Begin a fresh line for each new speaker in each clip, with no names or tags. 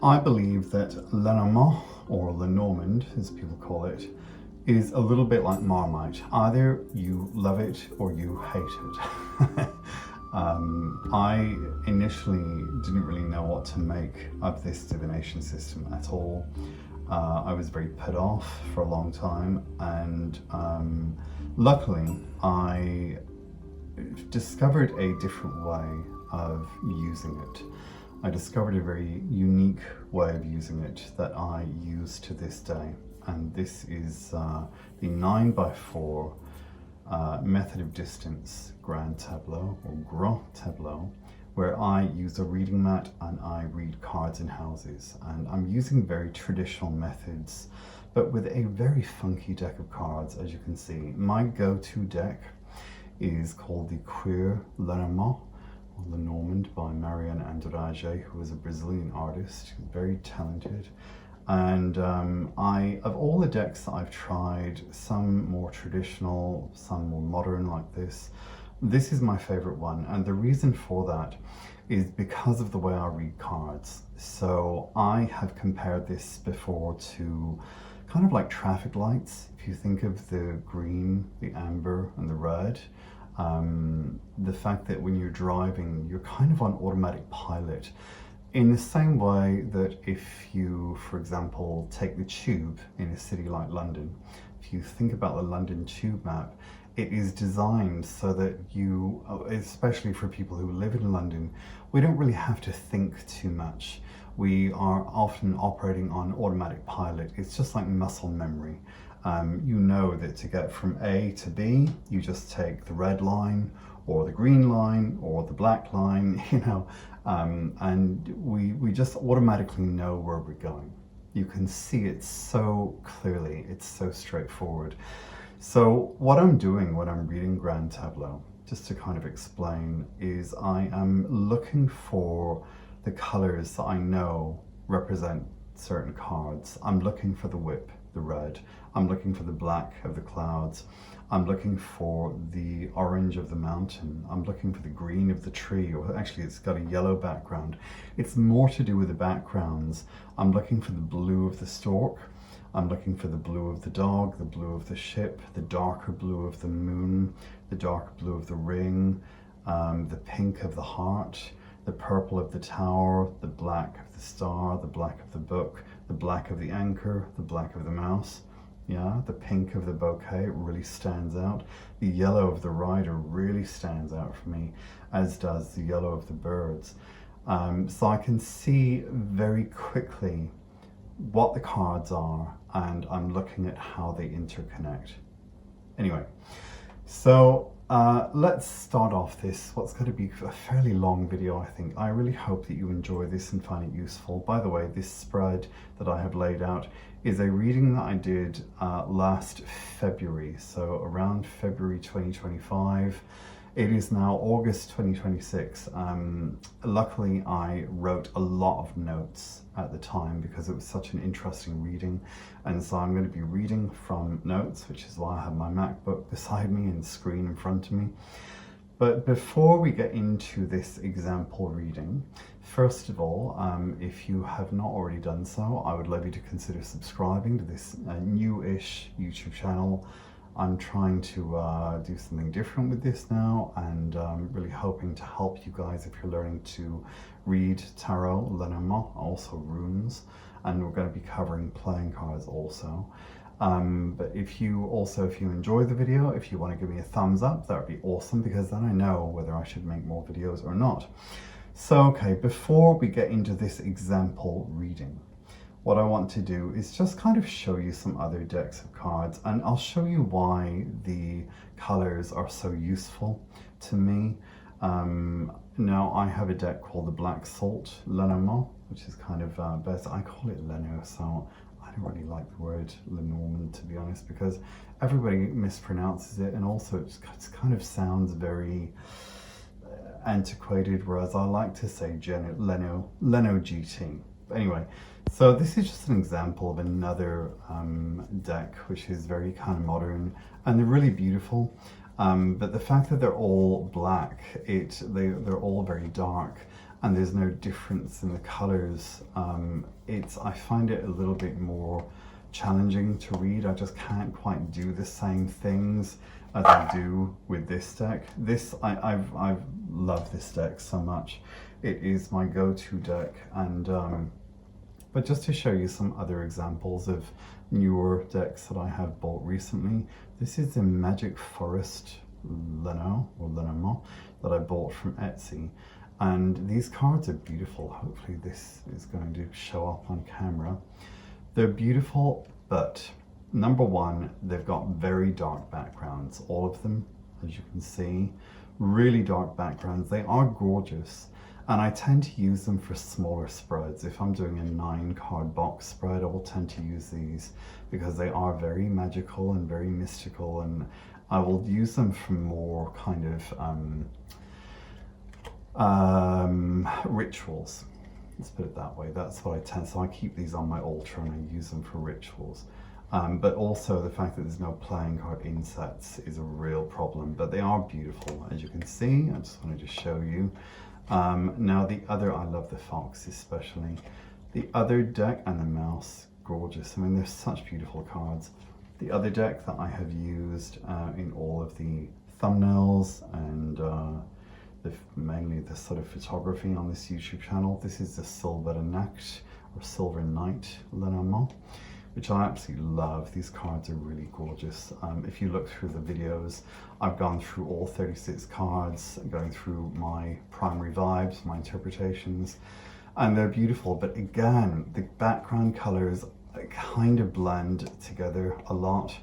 I believe that Lenormand, or Lenormand as people call it, is a little bit like Marmite. Either you love it or you hate it. I initially didn't really know what to make of this divination system at all. I was very put off for a long time, and luckily I discovered a different way of using it. I discovered a very unique way of using it that I use to this day, and this is the 9x4 method of distance grand tableau, or grand tableau, where I use a reading mat and I read cards in houses. And I'm using very traditional methods, but with a very funky deck of cards, as you can see. My go-to deck is called the Queer Lenormand, Lenormand, by Mariana Andrade, who is a Brazilian artist, very talented. And of all the decks that I've tried, some more traditional, some more modern like this is my favorite one. And the reason for that is because of the way I read cards. So I have compared this before to kind of like traffic lights. If you think of the green, the amber, and the red, the fact that when you're driving, you're kind of on automatic pilot. In the same way that if you, for example, take the tube in a city like London, if you think about the London tube map, it is designed so that you, especially for people who live in London, we don't really have to think too much. We are often operating on automatic pilot. It's just like muscle memory. You know that to get from A to B, you just take the red line or the green line or the black line, and we just automatically know where we're going. You can see it so clearly, it's so straightforward. So what I'm doing when I'm reading Grand Tableau, just to kind of explain, is I am looking for the colors that I know represent certain cards. I'm looking for the whip, the red. I'm looking for the black of the clouds. I'm looking for the orange of the mountain. I'm looking for the green of the tree, or actually it's got a yellow background. It's more to do with the backgrounds. I'm looking for the blue of the stork. I'm looking for the blue of the dog, the blue of the ship, the darker blue of the moon, the darker blue of the ring, the pink of the heart, the purple of the tower, the black of the star, the black of the book, the black of the anchor, the black of the mouse. Yeah, the pink of the bouquet really stands out. The yellow of the rider really stands out for me, as does the yellow of the birds. So I can see very quickly what the cards are, and I'm looking at how they interconnect. Anyway, so let's start off this, what's going to be a fairly long video, I think. I really hope that you enjoy this and find it useful. By the way, this spread that I have laid out is a reading that I did last February, so around February 2025. It is now August 2026. Luckily, I wrote a lot of notes at the time because it was such an interesting reading. And so I'm going to be reading from notes, which is why I have my MacBook beside me and screen in front of me. But before we get into this example reading, first of all, if you have not already done so, I would love you to consider subscribing to this new-ish YouTube channel. I'm trying to do something different with this now, and really hoping to help you guys if you're learning to read tarot, Lenormand, also runes, and we're going to be covering playing cards also. But if you enjoy the video, if you want to give me a thumbs up, that would be awesome, because then I know whether I should make more videos or not. So, okay, before we get into this example reading, what I want to do is just kind of show you some other decks of cards, and I'll show you why the colors are so useful to me. Now, I have a deck called the Black Salt Lenormand, which is kind of best. I call it Leno, so I don't really like the word Lenormand, to be honest, because everybody mispronounces it, and also it kind of sounds very antiquated, whereas I like to say Leno GT. But anyway, so this is just an example of another deck, which is very kind of modern, and they're really beautiful. But the fact that they're all black, they're all very dark, and there's no difference in the colors. I find it a little bit more challenging to read. I just can't quite do the same things as I do with this deck. I've loved this deck so much. It is my go-to deck, and but just to show you some other examples of newer decks that I have bought recently, this is the Magick Forest Lenormand that I bought from Etsy, and these cards are beautiful. Hopefully this is going to show up on camera. They're beautiful, but number one, they've got very dark backgrounds, all of them, as you can see, really dark backgrounds. They are gorgeous, and I tend to use them for smaller spreads. If I'm doing a 9-card box spread, I will tend to use these because they are very magical and very mystical, and I will use them for more kind of rituals. Let's put it that way. That's what I tend, so I keep these on my altar and I use them for rituals. But also the fact that there's no playing card insets is a real problem, but they are beautiful, as you can see. I just wanted to show you. Now I love the fox especially. The other deck, and the mouse, gorgeous. I mean, they're such beautiful cards. The other deck that I have used in all of the thumbnails and mainly the sort of photography on this YouTube channel, this is the Silbernacht Lenormand, which I absolutely love. These cards are really gorgeous. If you look through the videos, I've gone through all 36 cards, going through my primary vibes, my interpretations, and they're beautiful. But again, the background colors kind of blend together a lot.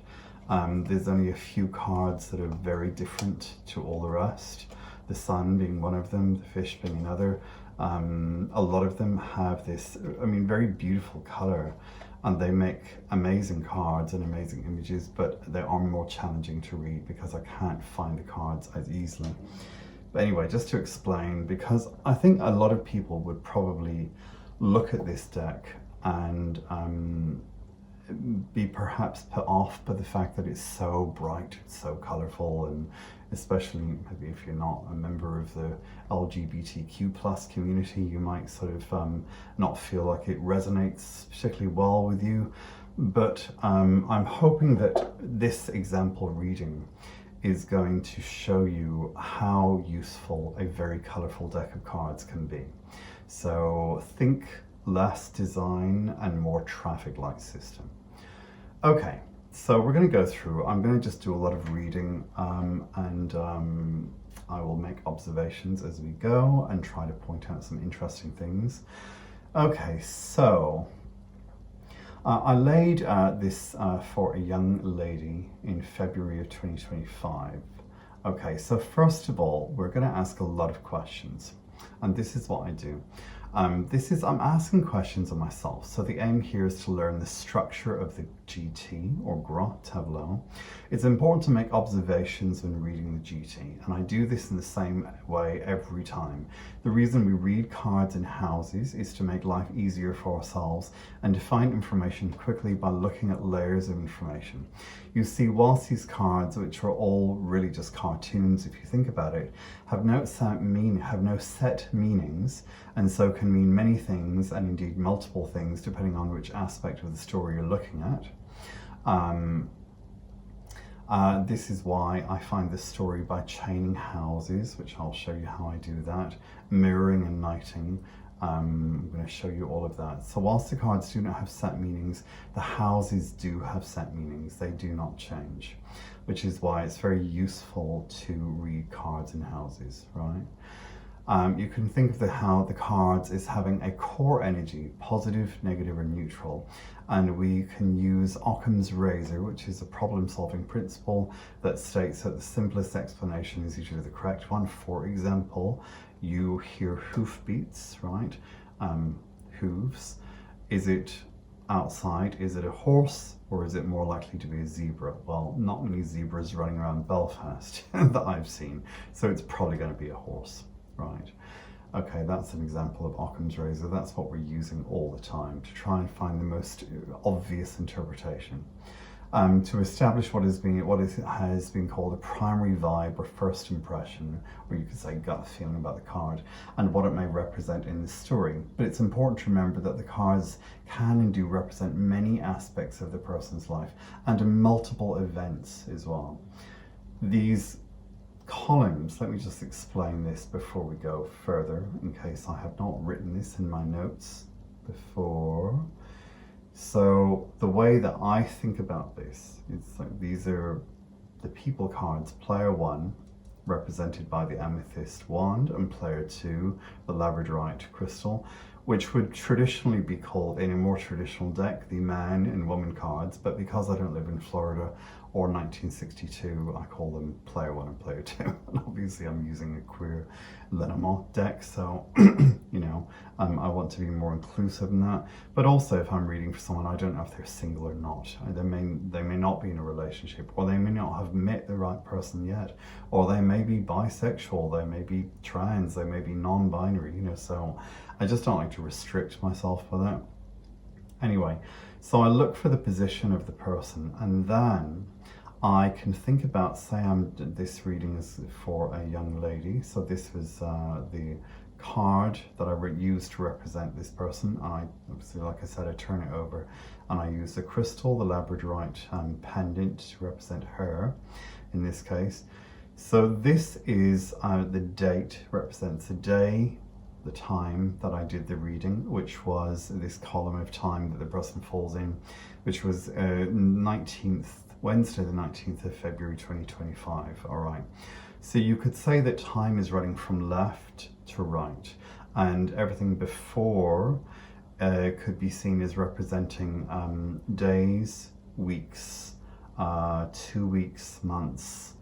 There's only a few cards that are very different to all the rest. The sun being one of them, the fish being another. A lot of them have this, very beautiful color, and they make amazing cards and amazing images, but they are more challenging to read because I can't find the cards as easily. But anyway, just to explain, because I think a lot of people would probably look at this deck and be perhaps put off by the fact that it's so bright, it's so colorful, and especially maybe if you're not a member of the LGBTQ+ community, you might sort of not feel like it resonates particularly well with you. But I'm hoping that this example reading is going to show you how useful a very colorful deck of cards can be. So think less design and more traffic light system. Okay, so we're going to go through. I'm going to just do a lot of reading, and I will make observations as we go and try to point out some interesting things. Okay, so I laid this for a young lady in February of 2025. Okay, so first of all, we're going to ask a lot of questions, and this is what I do. I'm asking questions of myself. So the aim here is to learn the structure of the GT, or grand tableau. It's important to make observations when reading the GT, and I do this in the same way every time. The reason we read cards in houses is to make life easier for ourselves and to find information quickly by looking at layers of information. You see, whilst these cards, which are all really just cartoons if you think about it, have no set meanings, and so can mean many things, and indeed multiple things, depending on which aspect of the story you're looking at. This is why I find this story by chaining houses, which I'll show you how I do that, mirroring and knighting. I'm going to show you all of that. So whilst the cards do not have set meanings, the houses do have set meanings. They do not change, which is why it's very useful to read cards in houses, right? You can think of the cards as having a core energy, positive, negative, or neutral. And we can use Occam's razor, which is a problem-solving principle that states that the simplest explanation is usually the correct one. For example, you hear hoofbeats, right? Hooves. Is it outside? Is it a horse? Or is it more likely to be a zebra? Well, not many zebras running around Belfast that I've seen. So it's probably going to be a horse. Right. Okay, that's an example of Occam's razor. That's what we're using all the time to try and find the most obvious interpretation. to establish what has been called a primary vibe or first impression, or you could say gut feeling about the card, and what it may represent in the story. But it's important to remember that the cards can and do represent many aspects of the person's life and multiple events as well. These columns, let me just explain this before we go further, in case I have not written this in my notes before. So the way that I think about this is like, these are the people cards. Player 1, represented by the amethyst wand, and player 2, the labradorite crystal, which would traditionally be called, in a more traditional deck, the man and woman cards, but because I don't live in Florida or 1962, I call them player 1 and player 2. And obviously I'm using a queer Lenormand deck, so you know, I want to be more inclusive in that. But also, if I'm reading for someone, I don't know if they're single or not. They may not be in a relationship, or they may not have met the right person yet, or they may be bisexual, they may be trans, they may be non-binary, you know, so I just don't like to restrict myself by that. Anyway, so I look for the position of the person, and then I can think about, say this reading is for a young lady, so this was the card that I used to represent this person. I obviously, like I said, I turn it over and I use the crystal, the labradorite pendant, to represent her in this case. So this is the date, represents the day, the time that I did the reading, which was this column of time that the person falls in, which was Wednesday the 19th of February 2025. All right, so you could say that time is running from left to right, and everything before could be seen as representing days, weeks, 2 weeks, months,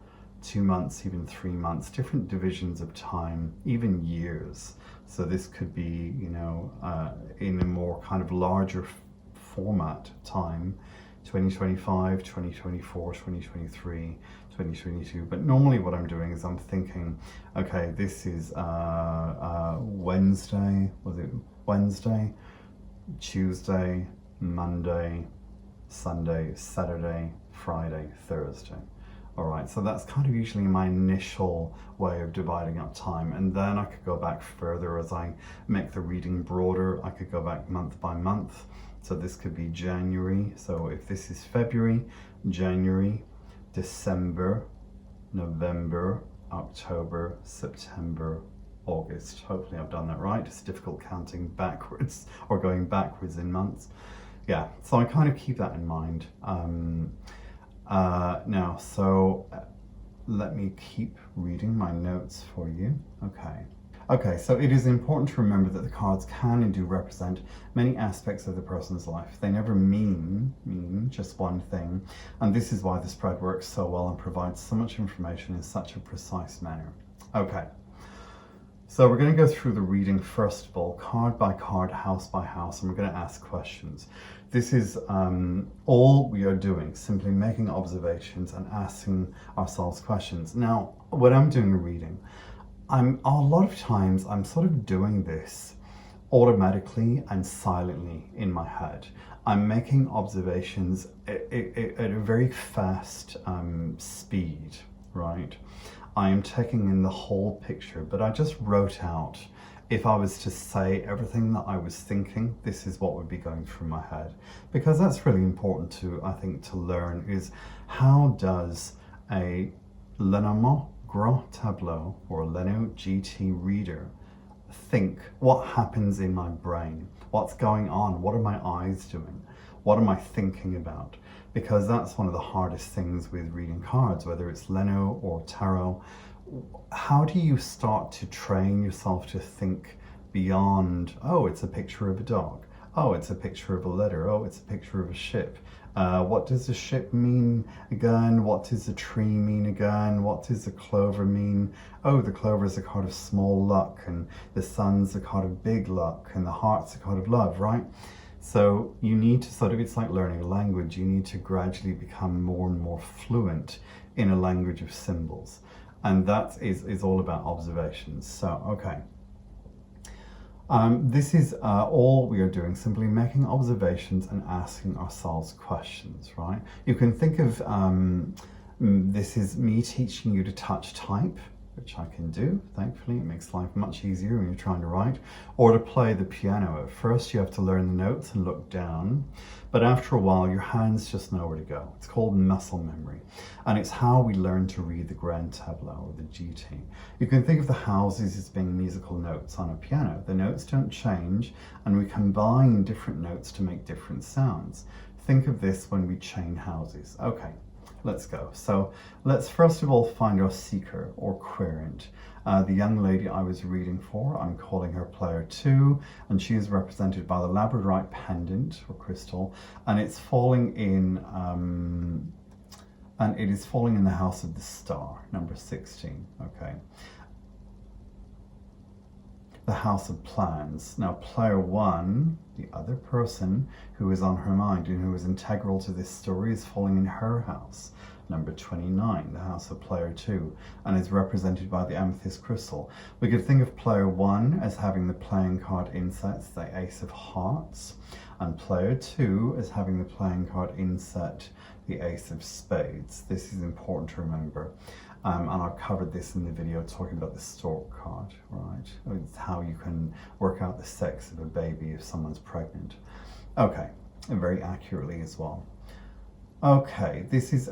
2 months, even 3 months, different divisions of time, even years. So this could be, you know, in a more kind of larger format time, 2025, 2024, 2023, 2022. But normally what I'm doing is I'm thinking, okay, this is Wednesday, was it Wednesday, Tuesday, Monday, Sunday, Saturday, Friday, Thursday. All right, so that's kind of usually my initial way of dividing up time. And then I could go back further as I make the reading broader. I could go back month by month. So this could be January. So if this is February, January, December, November, October, September, August. Hopefully I've done that right. It's difficult counting backwards or going backwards in months. Yeah, so I kind of keep that in mind. Now, so let me keep reading my notes for you. Okay, so it is important to remember that the cards can and do represent many aspects of the person's life. They never mean just one thing, and this is why the spread works so well and provides so much information in such a precise manner. Okay, so we're going to go through the reading first of all, card by card, house by house, and we're going to ask questions. This is all we are doing, simply making observations and asking ourselves questions. Now, when I'm doing a reading, a lot of times I'm sort of doing this automatically and silently in my head. I'm making observations at a very fast speed, right? I am taking in the whole picture, but I just wrote out, if I was to say everything that I was thinking, this is what would be going through my head. Because that's really important to, I think, to learn, is how does a Lenormand grand tableau or Leno GT reader think? What happens in my brain? What's going on? What are my eyes doing? What am I thinking about? Because that's one of the hardest things with reading cards, whether it's Leno or tarot. How do you start to train yourself to think beyond, oh, it's a picture of a dog. Oh, it's a picture of a letter. Oh, it's a picture of a ship. What does the ship mean again? What does the tree mean again? What does the clover mean? Oh, the clover is a card of small luck, and the sun's a card of big luck, and the heart's a card of love, right? So you need to sort of, it's like learning a language. You need to gradually become more and more fluent in a language of symbols. And that is all about observations. So, okay. This is all we are doing, simply making observations and asking ourselves questions, right? You can think of this is me teaching you to touch type, which I can do, thankfully. It makes life much easier when you're trying to write, or to play the piano. At first you have to learn the notes and look down, but after a while your hands just know where to go. It's called muscle memory, and it's how we learn to read the grand tableau, or the GT. You can think of the houses as being musical notes on a piano. The notes don't change, and we combine different notes to make different sounds. Think of this when we chain houses. Okay. Let's go. So let's first of all find our seeker or querent. The young lady I was reading for, I'm calling her player 2, and she is represented by the labradorite pendant or crystal, and it's falling in the house of the star, number 16. Okay. The house of plans. Now player 1, the other person who is on her mind and who is integral to this story, is falling in her house, number 29, the house of player 2, and is represented by the amethyst crystal. We could think of player 1 as having the playing card insets, the ace of hearts, and player 2 as having the playing card inset, the ace of spades. This is important to remember. And I've covered this in the video talking about the stork card, right? It's how you can work out the sex of a baby if someone's pregnant. Okay, and very accurately as well. Okay, this is,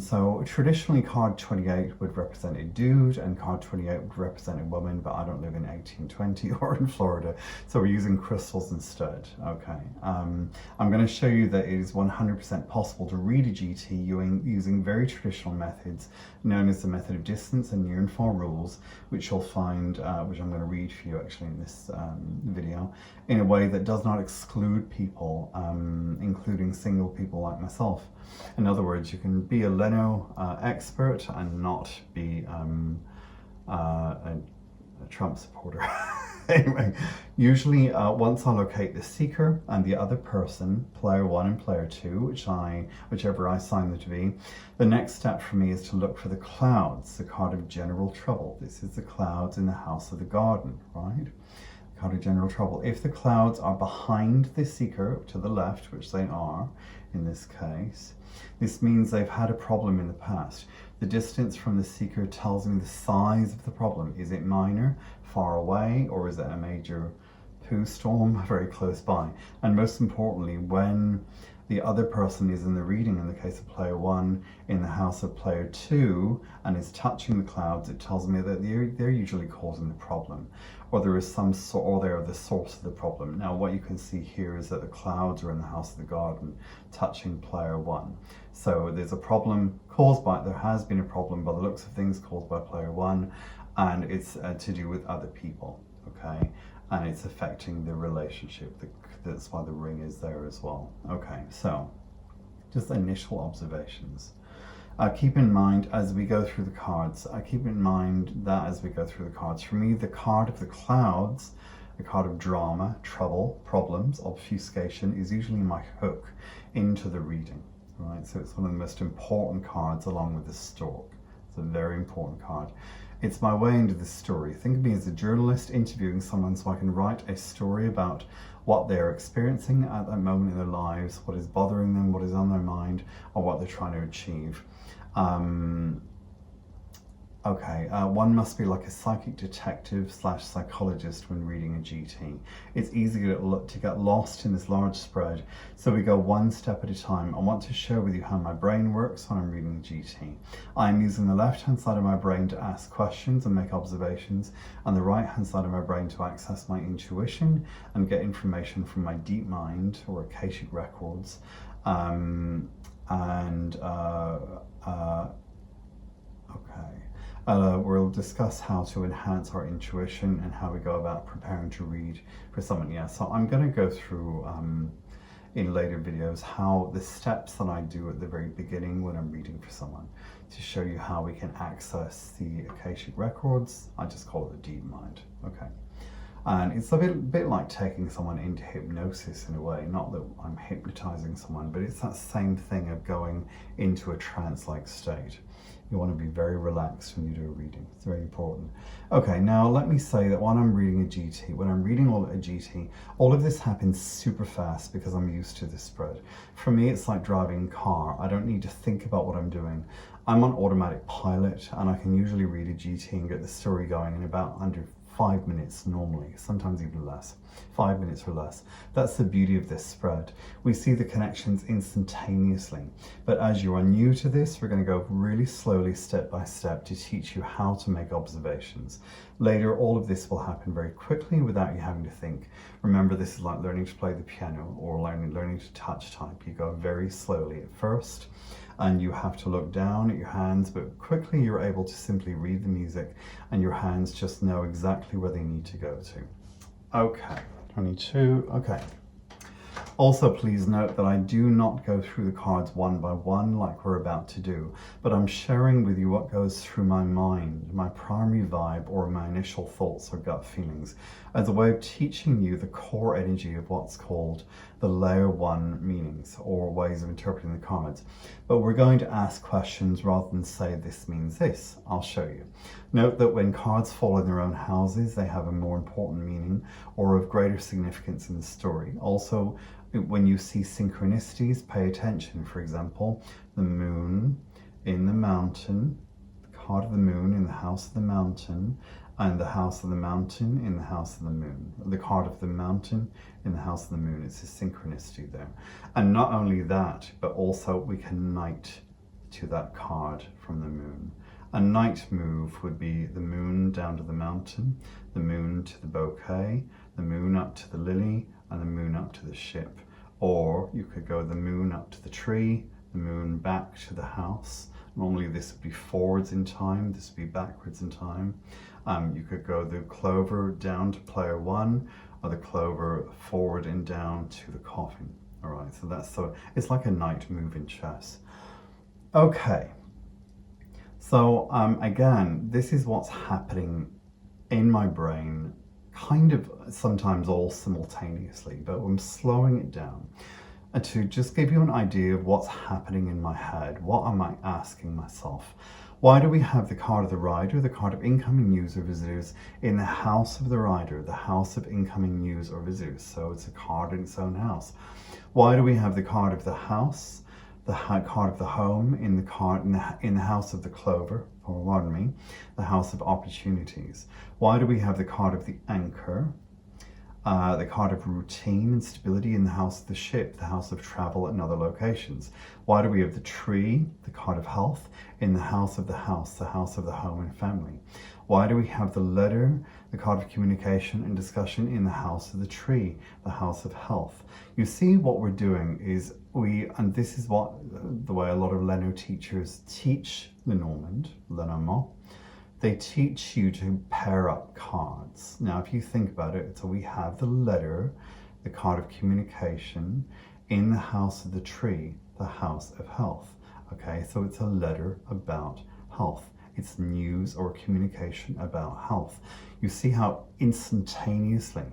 so traditionally card 28 would represent a dude and card 28 would represent a woman, but I don't live in 1820 or in Florida, so we're using crystals instead. Okay, I'm going to show you that it is 100% possible to read a GT using very traditional methods known as the method of distance and near and far rules, which you'll find, which I'm going to read for you actually in this video, in a way that does not exclude people, including single people like myself. In other words, you can be a Leno expert and not be a Trump supporter. Anyway, usually once I locate the seeker and the other person, player 1 and player 2, whichever I assign them to be, the next step for me is to look for the clouds, the card of general trouble. This is the clouds in the house of the garden, right? Card of general trouble. If the clouds are behind the seeker to the left, which they are in this case, this means they've had a problem in the past. The distance from the seeker tells me the size of the problem. Is it minor, far away, or is it a major poo storm very close by? And most importantly, when the other person is in the reading, in the case of player 1, in the house of player 2, and is touching the clouds, it tells me that they're usually causing the problem, or there is some sort, or they're the source of the problem. Now, what you can see here is that the clouds are in the house of the garden, touching player 1. So there's a problem caused by, there has been a problem by the looks of things caused by player 1, and it's to do with other people, okay? And it's affecting the relationship. That's why the ring is there as well. Okay, so just initial observations. Keep in mind as we go through the cards, for me, the card of the clouds, the card of drama, trouble, problems, obfuscation, is usually my hook into the reading, right? So it's one of the most important cards along with the stork. It's a very important card. It's my way into the story. Think of me as a journalist interviewing someone so I can write a story about what they're experiencing at that moment in their lives, what is bothering them, what is on their mind, or what they're trying to achieve. One must be like a psychic detective / psychologist when reading a GT. It's easy to get lost in this large spread, so we go one step at a time. I want to share with you how my brain works when I'm reading a GT. I'm using the left-hand side of my brain to ask questions and make observations, and the right-hand side of my brain to access my intuition and get information from my deep mind or Akashic records. We'll discuss how to enhance our intuition and how we go about preparing to read for someone. Yeah, so I'm going to go through in later videos how the steps that I do at the very beginning when I'm reading for someone to show you how we can access the Akashic records. I just call it the deep mind. Okay. And it's a bit like taking someone into hypnosis in a way. Not that I'm hypnotizing someone, but it's that same thing of going into a trance-like state. You want to be very relaxed when you do a reading. It's very important. Okay, now let me say that when I'm reading a GT, when I'm reading a GT, all of this happens super fast because I'm used to this spread. For me, it's like driving a car. I don't need to think about what I'm doing. I'm on automatic pilot, and I can usually read a GT and get the story going in about under 5 minutes normally, sometimes even less, 5 minutes or less. That's the beauty of this spread. We see the connections instantaneously. But as you are new to this, we're going to go really slowly, step by step, to teach you how to make observations. Later, all of this will happen very quickly without you having to think. Remember, this is like learning to play the piano or learning to touch type. You go very slowly at first, and you have to look down at your hands, but quickly you're able to simply read the music and your hands just know exactly where they need to go to. Okay, 22, okay. Also, please note that I do not go through the cards one by one like we're about to do, but I'm sharing with you what goes through my mind, my primary vibe, or my initial thoughts or gut feelings, as a way of teaching you the core energy of what's called the layer 1 meanings, or ways of interpreting the cards. But we're going to ask questions rather than say this means this. I'll show you. Note that when cards fall in their own houses, they have a more important meaning or of greater significance in the story. Also, when you see synchronicities, pay attention. For example, the moon in the mountain, the card of the moon in the house of the mountain, and the house of the mountain in the house of the moon. The card of the mountain in the house of the moon. It's a synchronicity there. And not only that, but also we can knight to that card from the moon. A knight move would be the moon down to the mountain, the moon to the bouquet, the moon up to the lily, and the moon up to the ship. Or you could go the moon up to the tree, the moon back to the house. Normally this would be forwards in time, this would be backwards in time. You could go the clover down to player 1, or the clover forward and down to the coffin. All right, so it's like a knight move in chess. Okay, so again, this is what's happening in my brain, kind of sometimes all simultaneously, but I'm slowing it down. And to just give you an idea of what's happening in my head, what am I asking myself? Why do we have the card of the rider, the card of incoming news or visitors, in the house of the rider, the house of incoming news or visitors? So it's a card in its own house. Why do we have the card of the house, the card of the home, in the house of the clover, or pardon me, the house of opportunities? Why do we have the card of the anchor, the card of routine and stability, in the house of the ship, the house of travel and other locations? Why do we have the tree, the card of health, in the house of the house the home and family? Why do we have the letter, the card of communication and discussion, in the house of the tree, the house of health? You see, what we're doing is and this is what the way a lot of Leno teachers teach Lenormand, they teach you to pair up cards. Now, if you think about it, so we have the letter, the card of communication, in the house of the tree, the house of health. Okay, so it's a letter about health. It's news or communication about health. You see how instantaneously,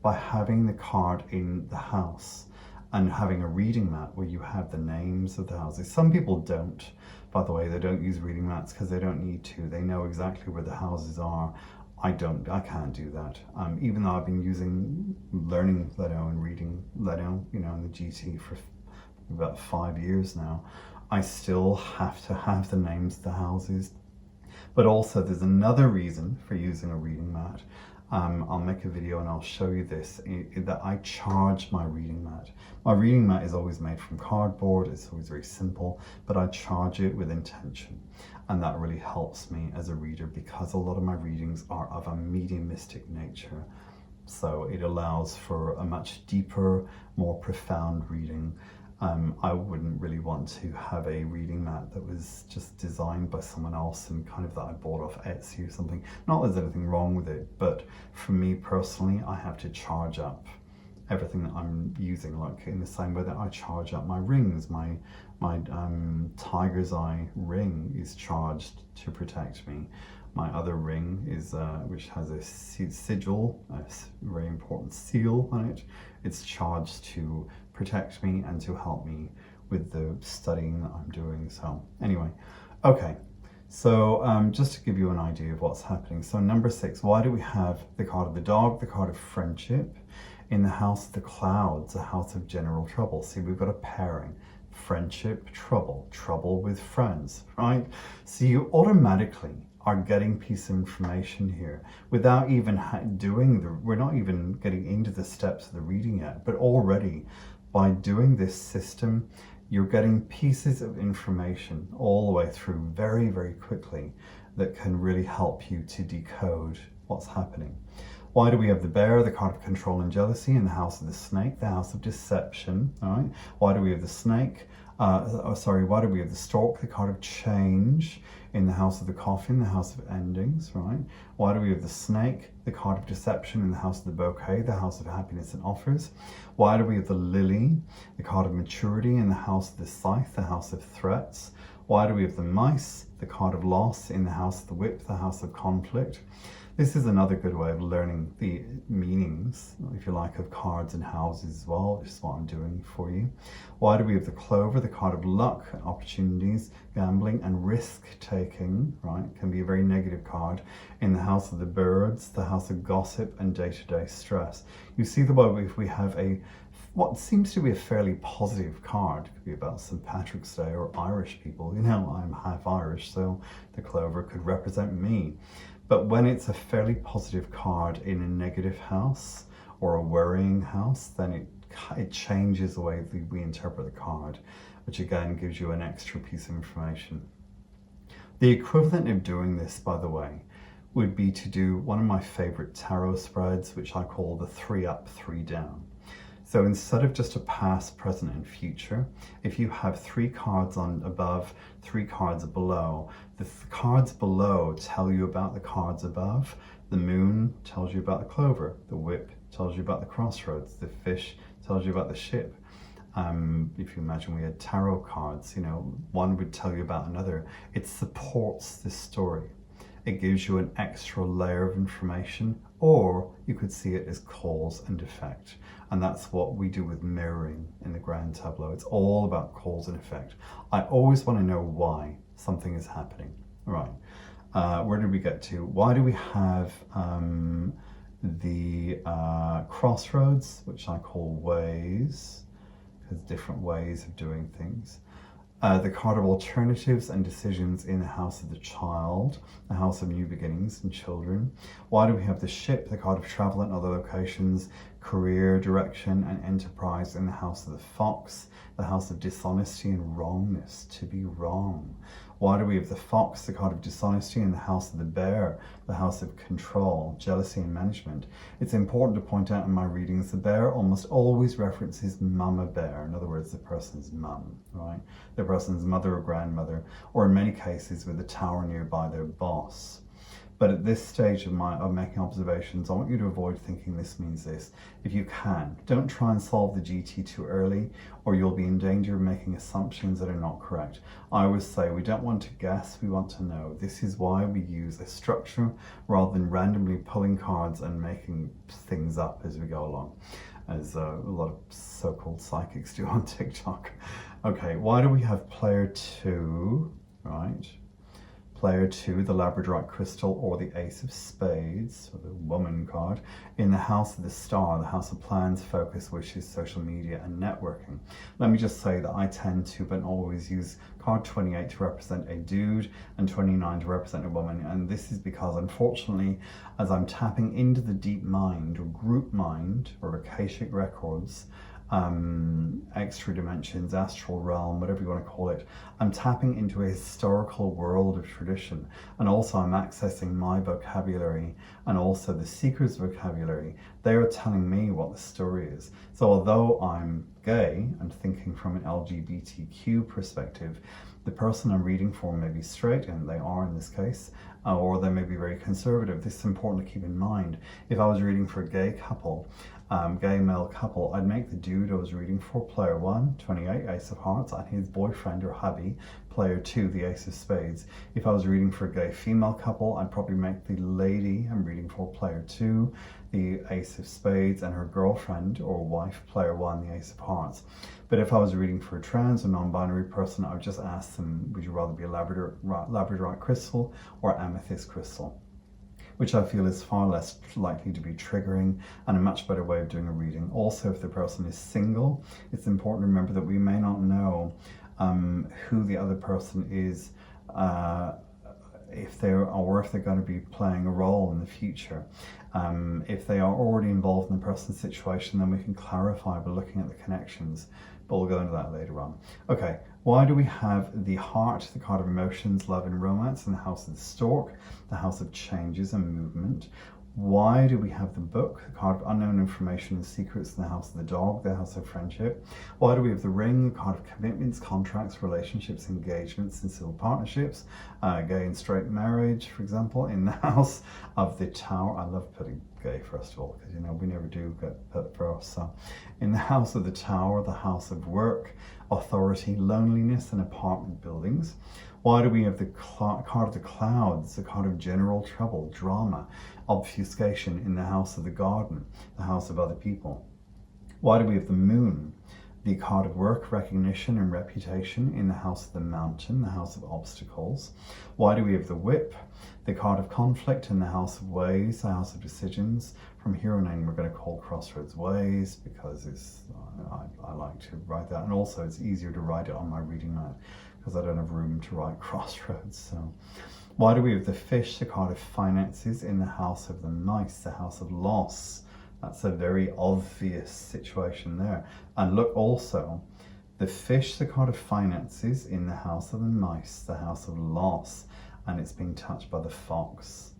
by having the card in the house and having a reading mat where you have the names of the houses. Some people don't, by the way, they don't use reading mats because they don't need to. They know exactly where the houses are. I can't do that. Even though I've been learning Leno and reading Leno, in the GT for about 5 years now, I still have to have the names of the houses. But also there's another reason for using a reading mat. I'll make a video and I'll show you this, that I charge my reading mat. My reading mat is always made from cardboard. It's always very simple, but I charge it with intention. And that really helps me as a reader because a lot of my readings are of a mediumistic nature. So it allows for a much deeper, more profound reading. I wouldn't really want to have a reading mat that was just designed by someone else and kind of that I bought off Etsy or something. Not that there's anything wrong with it, but for me personally, I have to charge up everything that I'm using, like in the same way that I charge up my rings. My tiger's eye ring is charged to protect me. My other ring is which has a sigil, a very important seal on it. It's charged to protect me and to help me with the studying that I'm doing. So anyway, okay. So just to give you an idea of what's happening. So number 6, why do we have the card of the dog, the card of friendship, in the house of the clouds, the house of general trouble? See, we've got a pairing. Friendship, trouble, trouble with friends, right? So you automatically are getting piece of information here without even we're not even getting into the steps of the reading yet, but already by doing this system, you're getting pieces of information all the way through very, very quickly that can really help you to decode what's happening. Why do we have the bear, the card of control and jealousy, in the house of the snake, the house of deception, all right? Why do we have the snake? Why do we have the stork, the card of change, in the house of the coffin, the house of endings, right? Why do we have the snake, the card of deception, in the house of the bouquet, the house of happiness and offers? Why do we have the lily, the card of maturity, in the house of the scythe, the house of threats? Why do we have the mice, the card of loss, in the house of the whip, the house of conflict? This is another good way of learning the meanings, if you like, of cards and houses as well, which is what I'm doing for you. Why do we have the clover, the card of luck, opportunities, gambling and risk-taking, right? It can be a very negative card. In the house of the birds, the house of gossip and day-to-day stress. You see the way if we have what seems to be a fairly positive card, it could be about St. Patrick's Day or Irish people. You know, I'm half Irish, so the clover could represent me. But when it's a fairly positive card in a negative house or a worrying house, then it changes the way we interpret the card, which again gives you an extra piece of information. The equivalent of doing this, by the way, would be to do one of my favorite tarot spreads, which I call the 3 up, 3 down. So instead of just a past, present and future, if you have 3 cards on above, 3 cards below, the cards below tell you about the cards above. The moon tells you about the clover. The whip tells you about the crossroads. The fish tells you about the ship. If you imagine we had tarot cards, you know, one would tell you about another. It supports this story. It gives you an extra layer of information, or you could see it as cause and effect. And that's what we do with mirroring in the grand tableau. It's all about cause and effect. I always want to know why something is happening. All right, where did we get to? Why do we have the crossroads, which I call ways, because different ways of doing things. The card of alternatives and decisions in the house of the child, the house of new beginnings and children. Why do we have the ship, the card of travel and other locations, career, direction and enterprise in the house of the fox, the house of dishonesty and wrongness, to be wrong. Why do we have the fox, the card of dishonesty, in the house of the bear, the house of control, jealousy and management? It's important to point out in my readings, the bear almost always references mama bear, in other words, the person's mum, right? The person's mother or grandmother, or in many cases with a tower nearby their boss. But at this stage of making observations, I want you to avoid thinking this means this. If you can, don't try and solve the GT too early, or you'll be in danger of making assumptions that are not correct. I always say we don't want to guess, we want to know. This is why we use a structure rather than randomly pulling cards and making things up as we go along, as a lot of so-called psychics do on TikTok. Okay, why do we have player 2, right? Player 2, the Labradorite crystal or the Ace of Spades, or the woman card, in the house of the star, the house of plans, focus, wishes, social media and networking. Let me just say that I tend to, but always, use card 28 to represent a dude and 29 to represent a woman. And this is because, unfortunately, as I'm tapping into the deep mind or group mind or Akashic records, extra dimensions, astral realm, whatever you want to call it, I'm tapping into a historical world of tradition, and also I'm accessing my vocabulary and also the seeker's vocabulary They are telling me what the story is. So although I'm gay and thinking from an LGBTQ perspective, the person I'm reading for may be straight, and they are in this case, or they may be very conservative. This is important to keep in mind. If I was reading for a gay couple, gay male couple, I'd make the dude I was reading for player 1, 28, Ace of Hearts, and his boyfriend or hubby, player 2, the Ace of Spades. If I was reading for a gay female couple, I'd probably make the lady I'm reading for player 2, the Ace of Spades, and her girlfriend or wife, player 1, the Ace of Hearts. But if I was reading for a trans or non-binary person, I would just ask them, would you rather be a labradorite crystal or amethyst crystal? Which I feel is far less likely to be triggering and a much better way of doing a reading. Also, if the person is single, it's important to remember that we may not know who the other person is, if they're going to be playing a role in the future. If they are already involved in the person's situation, then we can clarify by looking at the connections. But we'll go into that later on. Okay, why do we have the heart, the card of emotions, love and romance, in the house of the stork, the house of changes and movement? Why do we have the book, the card of unknown information and secrets, in the house of the dog, the house of friendship? Why do we have the ring, the card of commitments, contracts, relationships, engagements, and civil partnerships, gay and straight marriage, for example, in the house of the tower? I love putting gay first of all, because we never do get put first. So in the house of the tower, the house of work, authority, loneliness, and apartment buildings. Why do we have the card of the clouds, the card of general trouble, drama, obfuscation, in the house of the garden, the house of other people? Why do we have the moon, the card of work, recognition, and reputation, in the house of the mountain, the house of obstacles? Why do we have the whip, the card of conflict, in the house of ways, the house of decisions? From here on in, we're going to call crossroads ways, because I like to write that, and also it's easier to write it on my reading mat because I don't have room to write crossroads. So why do we have the fish, the card of finances, in the house of the mice, the house of loss? That's a very obvious situation there. And look also, the fish, the card of finances, in the house of the mice, the house of loss, and it's being touched by the fox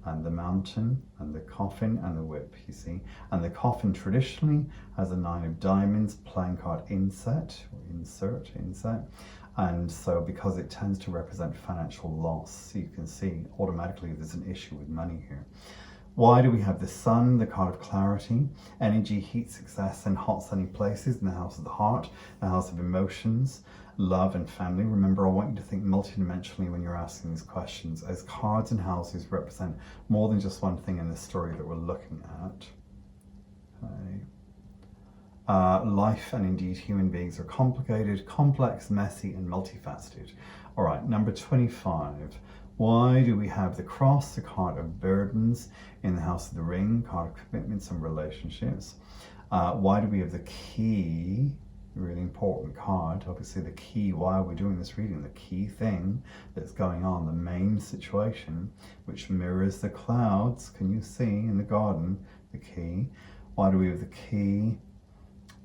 and the mountain and the coffin and the whip, you see. And the coffin traditionally has a 9 of diamonds, playing card inset, or insert. And so because it tends to represent financial loss, you can see automatically there's an issue with money here. Why do we have the sun, the card of clarity, energy, heat, success, and hot sunny places, in the house of the heart, the house of emotions, love and family? Remember, I want you to think multidimensionally when you're asking these questions, as cards and houses represent more than just one thing in the story that we're looking at. Okay. Life and indeed human beings are complicated, complex, messy, and multifaceted. All right, number 25. Why do we have the cross, the card of burdens, in the house of the ring, card of commitments and relationships? Why do we have the key, really important card, obviously the key, why are we doing this reading? The key thing that's going on, the main situation, which mirrors the clouds, can you see in the garden, the key? Why do we have the key?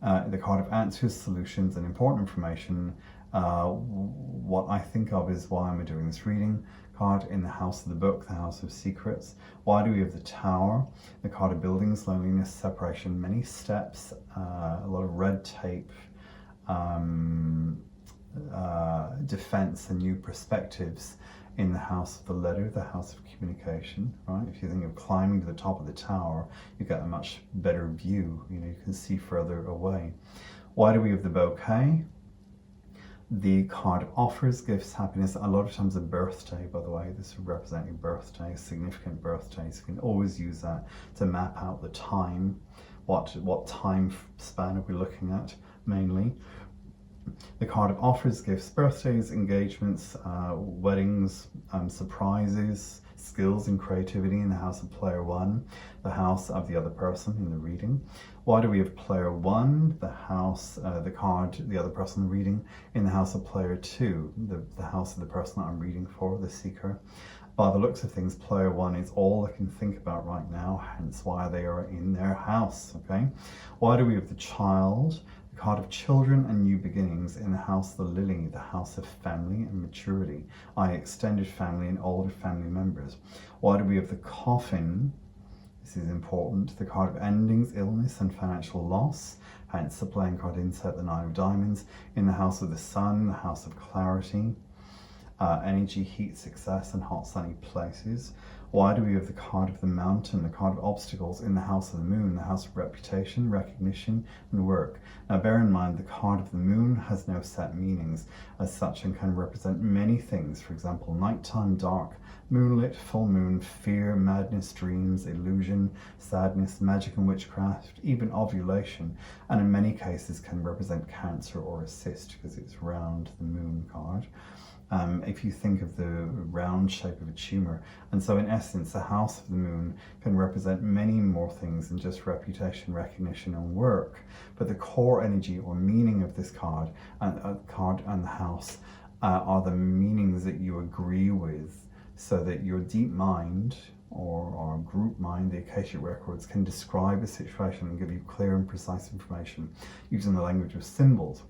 The card of answers, solutions, and important information. What I think of is why am I doing this reading? Card in the house of the book, the house of secrets. Why do we have the tower? The card of buildings, loneliness, separation, many steps, a lot of red tape, defense and new perspectives in the house of the letter, the house of communication, right? If you think of climbing to the top of the tower, you get a much better view, you can see further away. Why do we have the bouquet? The card of offers, gifts, happiness. A lot of times a birthday, by the way, this would represent your birthday, significant birthdays. You can always use that to map out the time. What time span are we looking at mainly? The card of offers, gifts, birthdays, engagements, weddings, surprises, skills and creativity, in the house of player 1, the house of the other person in the reading. Why do we have player 1, the house, the card, the other person reading, in the house of player 2, the house of the person that I'm reading for, the seeker? By the looks of things, player 1 is all I can think about right now, hence why they are in their house, okay? Why do we have the child, the card of children and new beginnings, in the house of the lily, the house of family and maturity, i.e. extended family and older family members? Why do we have the coffin, This is important. The card of endings, illness and financial loss. Hence the playing card insert, the Nine of Diamonds. In the house of the sun, the house of clarity. Energy, heat, success and hot sunny places. Why do we have the card of the mountain, the card of obstacles in the house of the moon, the house of reputation, recognition and work? Now bear in mind the card of the moon has no set meanings as such and can represent many things. For example, nighttime, dark, moonlit, full moon, fear, madness, dreams, illusion, sadness, magic and witchcraft, even ovulation, and in many cases can represent cancer or a cyst because it's round, the moon card. If you think of the round shape of a tumor. And so in essence, the house of the moon can represent many more things than just reputation, recognition and work. But the core energy or meaning of this card and the house are the meanings that you agree with, so that your deep mind or group mind, the Akashic records, can describe a situation and give you clear and precise information using the language of symbols.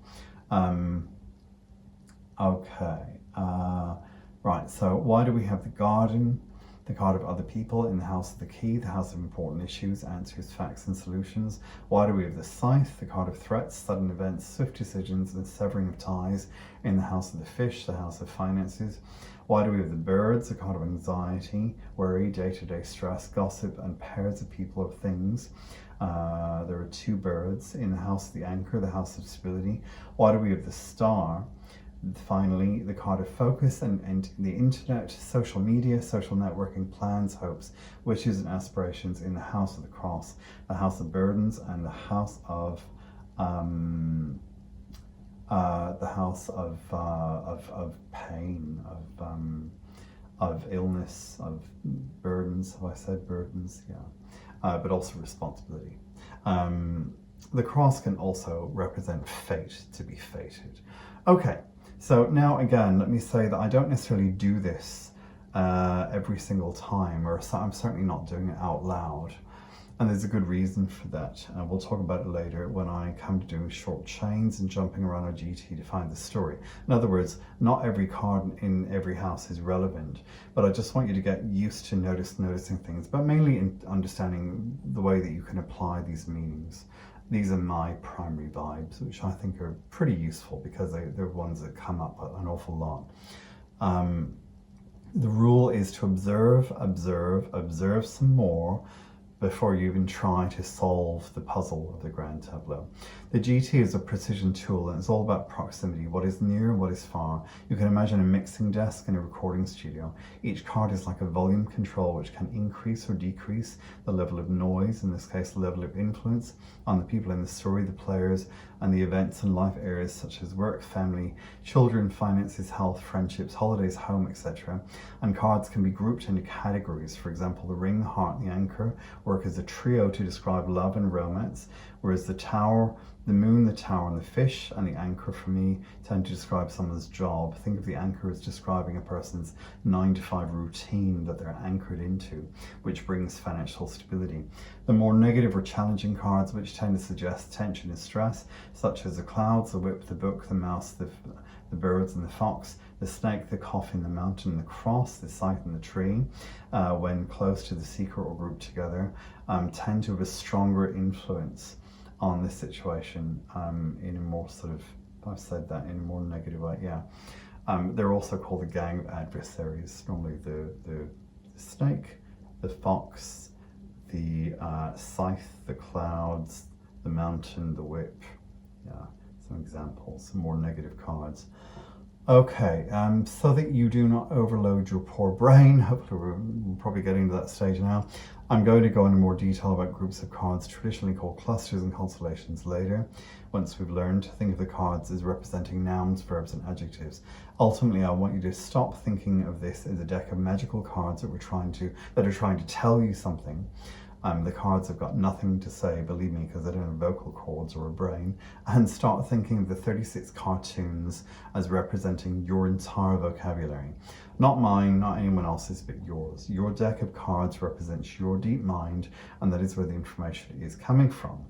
Right, so why do we have the garden, the card of other people in the house of the key, the house of important issues, answers, facts and solutions? Why do we have the scythe, the card of threats, sudden events, swift decisions and severing of ties in the house of the fish, the house of finances? Why do we have the birds, the card of anxiety, worry, day-to-day stress, gossip and pairs of people or things? There are two birds in the house of the anchor, the house of stability. Why do we have the star? Finally, the card of focus and the internet, social media, social networking, plans, hopes, wishes and aspirations in the house of the cross, the house of burdens and the house of pain, of illness, of burdens. Have I said burdens? Yeah. But also responsibility. The cross can also represent fate, to be fated. Okay. So now again, let me say that I don't necessarily do this every single time, or I'm certainly not doing it out loud. And there's a good reason for that. We'll talk about it later when I come to doing short chains and jumping around a GT to find the story. In other words, not every card in every house is relevant, but I just want you to get used to noticing things, but mainly in understanding the way that you can apply these meanings. These are my primary vibes, which I think are pretty useful because they're ones that come up an awful lot. The rule is to observe some more before you even try to solve the puzzle of the grand tableau. The GT is a precision tool and it's all about proximity, what is near, what is far. You can imagine a mixing desk in a recording studio. Each card is like a volume control which can increase or decrease the level of noise, in this case the level of influence, on the people in the story, the players, and the events and life areas such as work, family, children, finances, health, friendships, holidays, home, etc. And cards can be grouped into categories. For example, the ring, heart, and the anchor work as a trio to describe love and romance, whereas the tower, the moon, the tower, and the fish, and the anchor for me tend to describe someone's job. Think of the anchor as describing a person's 9-to-5 routine that they're anchored into, which brings financial stability. The more negative or challenging cards, which tend to suggest tension and stress, such as the clouds, the whip, the book, the mouse, the birds and the fox, the snake, the coffin, the mountain, the cross, the scythe and the tree, when close to the seeker or grouped together, tend to have a stronger influence on this situation in a more sort of, I've said that in a more negative way, yeah. They're also called the gang of adversaries, normally the snake, the fox, the scythe, the clouds, the mountain, the whip. Yeah, some examples, some more negative cards. Okay, so that you do not overload your poor brain, hopefully we're probably getting to that stage now, I'm going to go into more detail about groups of cards traditionally called clusters and constellations later, once we've learned to think of the cards as representing nouns, verbs and adjectives. Ultimately, I want you to stop thinking of this as a deck of magical cards that are trying to tell you something. The cards have got nothing to say, believe me, because they don't have vocal cords or a brain, and start thinking of the 36 cartoons as representing your entire vocabulary. Not mine, not anyone else's, but yours. Your deck of cards represents your deep mind, and that is where the information is coming from.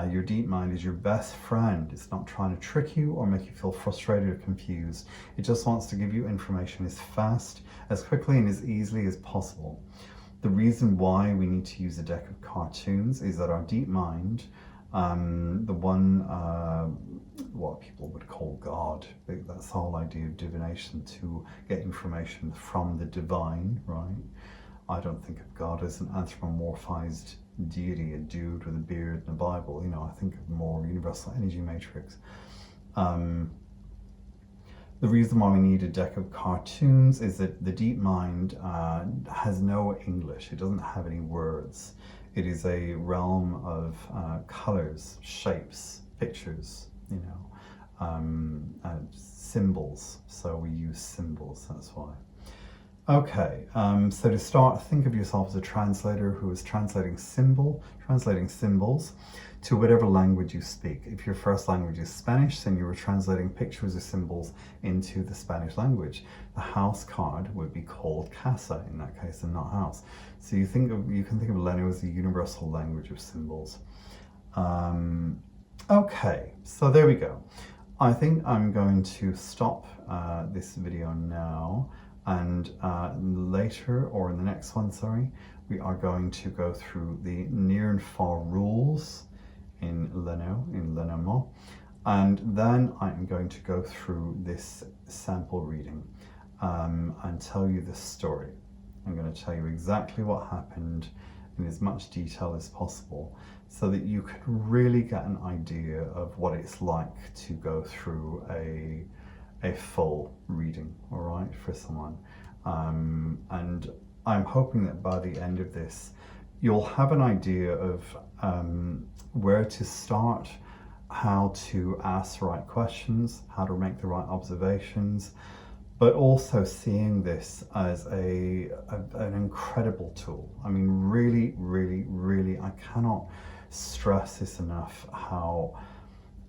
Your deep mind is your best friend. It's not trying to trick you or make you feel frustrated or confused. It just wants to give you information as fast, as quickly, and as easily as possible. The reason why we need to use a deck of cartoons is that our deep mind, the one, what people would call God, that's the whole idea of divination, to get information from the divine, right? I don't think of God as an anthropomorphized deity, a dude with a beard and a Bible. You know, I think of more universal energy matrix. The reason why we need a deck of cartoons is that the deep mind has no English. It doesn't have any words. It is a realm of colors, shapes, pictures, you know, symbols. So we use symbols, that's why. Okay, so to start, think of yourself as a translator who is translating symbols to whatever language you speak. If your first language is Spanish, then you were translating pictures or symbols into the Spanish language. The house card would be called casa in that case, and not house. So you can think of Leno as the universal language of symbols. Okay, so there we go. I think I'm going to stop this video now, and later, or in the next one, sorry, we are going to go through the near and far rules in Lenormand, and then I'm going to go through this sample reading and tell you the story. I'm going to tell you exactly what happened in as much detail as possible, so that you can really get an idea of what it's like to go through a full reading, all right, for someone. And I'm hoping that by the end of this, you'll have an idea of where to start, how to ask the right questions, how to make the right observations, but also seeing this as an incredible tool. I mean, really, really, really, I cannot stress this enough, how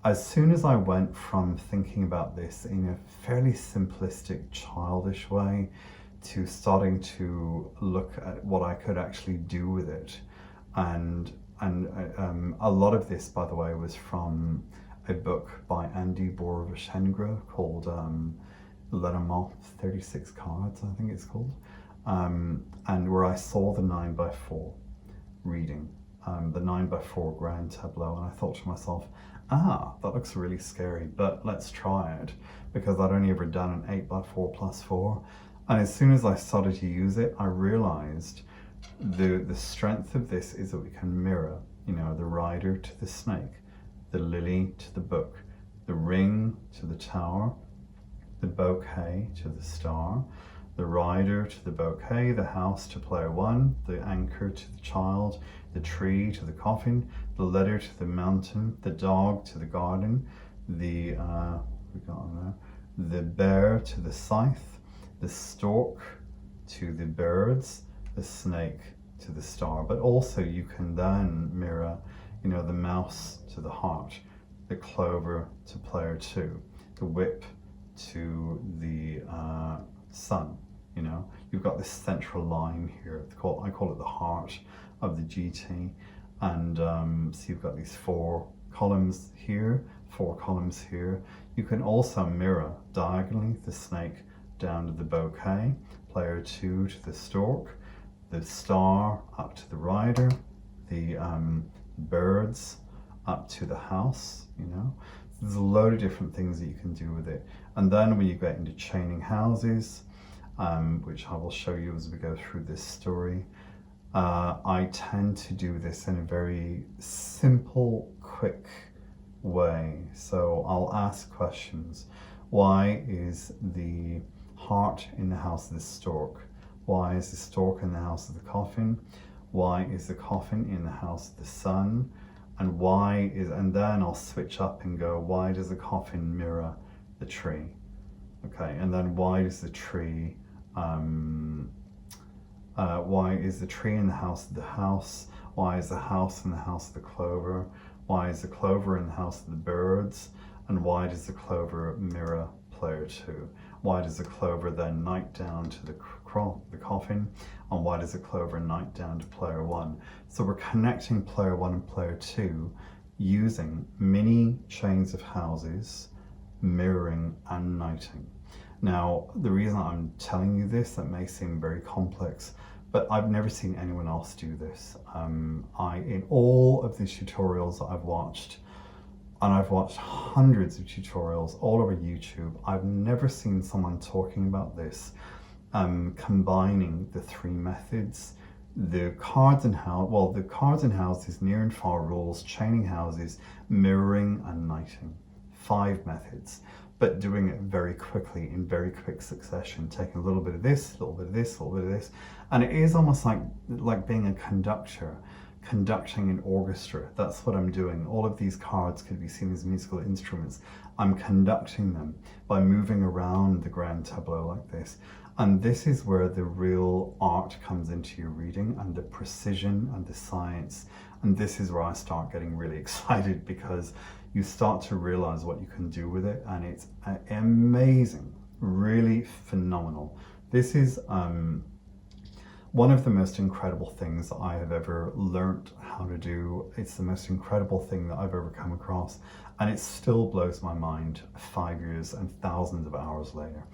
as soon as I went from thinking about this in a fairly simplistic, childish way to starting to look at what I could actually do with it, and a lot of this, by the way, was from a book by Andy Boroveshengre called Lenormand 36 Cards, I think it's called, and where I saw the 9x4 reading, the 9x4 grand tableau, and I thought to myself, that looks really scary, but let's try it, because I'd only ever done an 8x4 plus 4, and as soon as I started to use it, I realized the strength of this is that we can mirror, you know, the rider to the snake, the lily to the book, the ring to the tower, the bouquet to the star, the rider to the bouquet, the house to player 1, the anchor to the child, the tree to the coffin, the letter to the mountain, the dog to the garden, the bear to the scythe, the stork to the birds, the snake to the star. But also you can then mirror, you know, the mouse to the heart, the clover to player 2, the whip to the sun. You know, you've got this central line here. I call it the heart of the GT, and so you've got these 4 columns here, 4 columns here. You can also mirror diagonally the snake down to the bouquet, player 2 to the stork, the star up to the rider, the birds up to the house, you know. There's a load of different things that you can do with it. And then when you get into chaining houses, which I will show you as we go through this story, I tend to do this in a very simple, quick way. So I'll ask questions. Why is the heart in the house of the stork? Why is the stork in the house of the coffin? Why is the coffin in the house of the sun? And and then I'll switch up and go, why does the coffin mirror the tree? Okay, and then why does the tree, why is the tree in the house of the house? Why is the house in the house of the clover? Why is the clover in the house of the birds? And why does the clover mirror player 2? Why does the clover then knight down to the coffin? And why does the clover knight down to player 1? So we're connecting player 1 and player 2 using mini chains of houses, mirroring and knighting. Now, the reason I'm telling you this, that may seem very complex, but I've never seen anyone else do this. In all of these tutorials that I've watched, and I've watched hundreds of tutorials all over YouTube, I've never seen someone talking about this, combining the three methods, the cards and houses, near and far rules, chaining houses, mirroring and knighting. 5 methods, but doing it very quickly, in very quick succession, taking a little bit of this, a little bit of this, a little bit of this. And it is almost like being a conductor, conducting an orchestra. That's what I'm doing. All of these cards could be seen as musical instruments. I'm conducting them by moving around the grand tableau like this. And this is where the real art comes into your reading, and the precision and the science. And this is where I start getting really excited, because you start to realize what you can do with it, and it's amazing, really phenomenal. This is one of the most incredible things that I have ever learned how to do. It's the most incredible thing that I've ever come across, and it still blows my mind 5 years and thousands of hours later.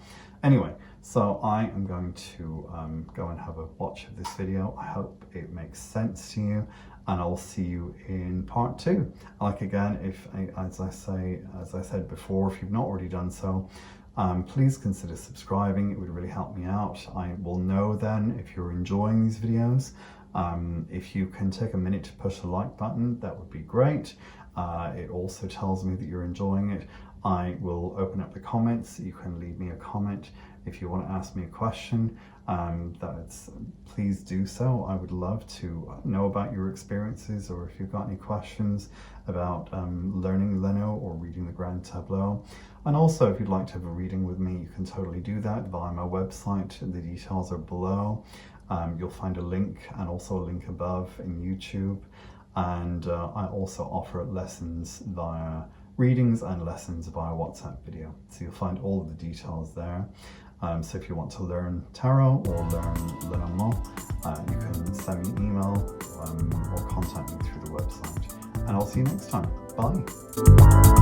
Anyway, so I am going to go and have a watch of this video. I hope it makes sense to you, and I'll see you in part 2. Like, again, as I said before, if you've not already done so, please consider subscribing. It would really help me out. I will know then if you're enjoying these videos. If you can take a minute to push the like button, that would be great. It also tells me that you're enjoying it. I will open up the comments. You can leave me a comment if you want to ask me a question. Please do so. I would love to know about your experiences, or if you've got any questions about learning Leno or reading the Grand Tableau. And also, if you'd like to have a reading with me, you can totally do that via my website. The details are below. You'll find a link, and also a link above in YouTube. And I also offer lessons via readings and lessons via WhatsApp video. So you'll find all of the details there. So if you want to learn tarot or learn Lenormand, you can send me an email or contact me through the website. And I'll see you next time. Bye.